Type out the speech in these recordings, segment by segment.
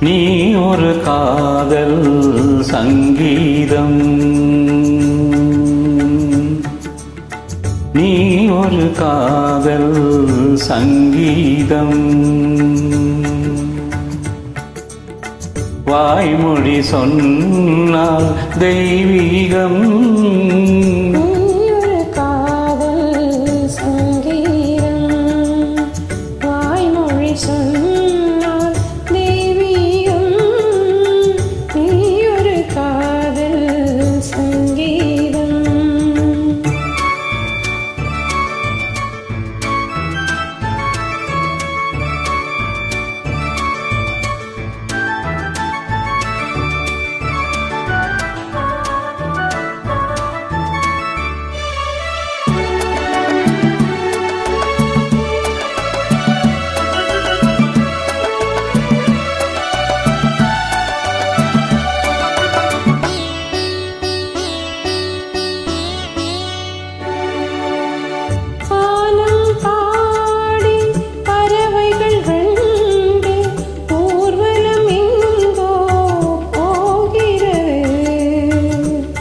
நீ ஒரு காதல் சங்கீதம், நீ ஒரு காதல் சங்கீதம். வாய்மொழி சொன்னால் தெய்வீகம்,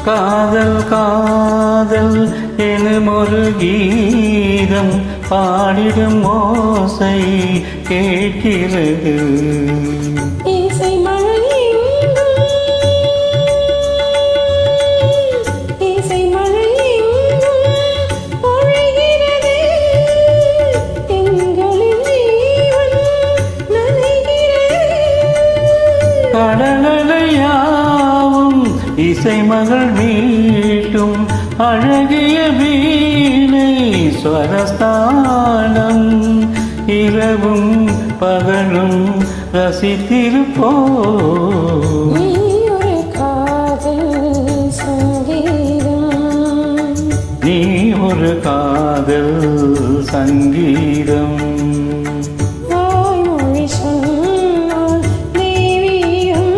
காதல் காதல் எனும் ஒரு கீதம் பாடிடும் ஓசை கேட்கிறது. இசை மழை பொழிகிறது, எங்களின் ஜீவன் நனைகிறது. கடலையாவும் இசை மகள் மீட்டும் அழகிய வீணை ஸ்வரஸ்தானம். இரவும் பகலும் ரசித்திருப்போம். நீ ஒரு காதல் சங்கீதம், நீ ஒரு காதல் சங்கீதம். வாய்மொழி சொன்னால் தெய்வீகம்,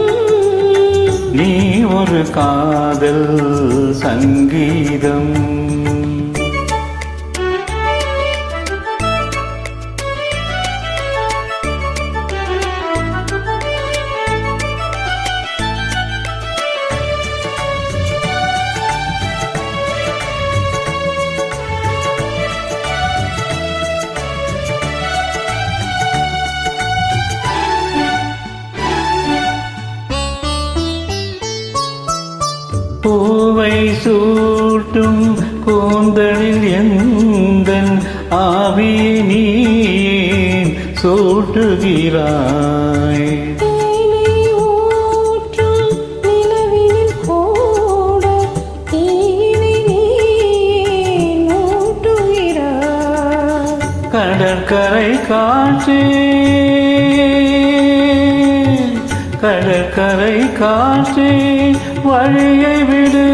நீ ஒரு காதல் சங்கீதம். பூவை சூட்டும் கூந்தலில் எந்தன் ஆவியை நீ சூட்டுகிறாய். தேனை ஊற்றும் நிலவினில் கூட தீனை நீ ஊட்டுகிறாய். கடற்கரை காற்றே, கடற்கரை காற்றே வழியை விடு.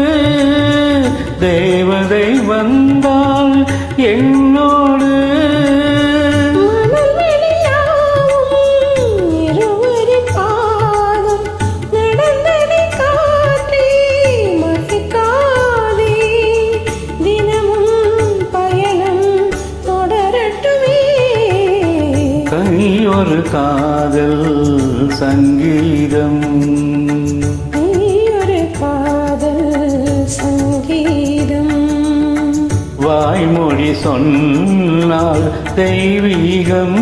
தேவதை வந்தால் என்னோடு. இருவரின் பாதம் நடந்ததை காற்றே மறைக்காதே. தினமும் பயணம் தொடரட்டுமே. கனி ஒரு காதல் சங்கீதம், வாய்மொழி சொன்னால் தெய்வீகம்.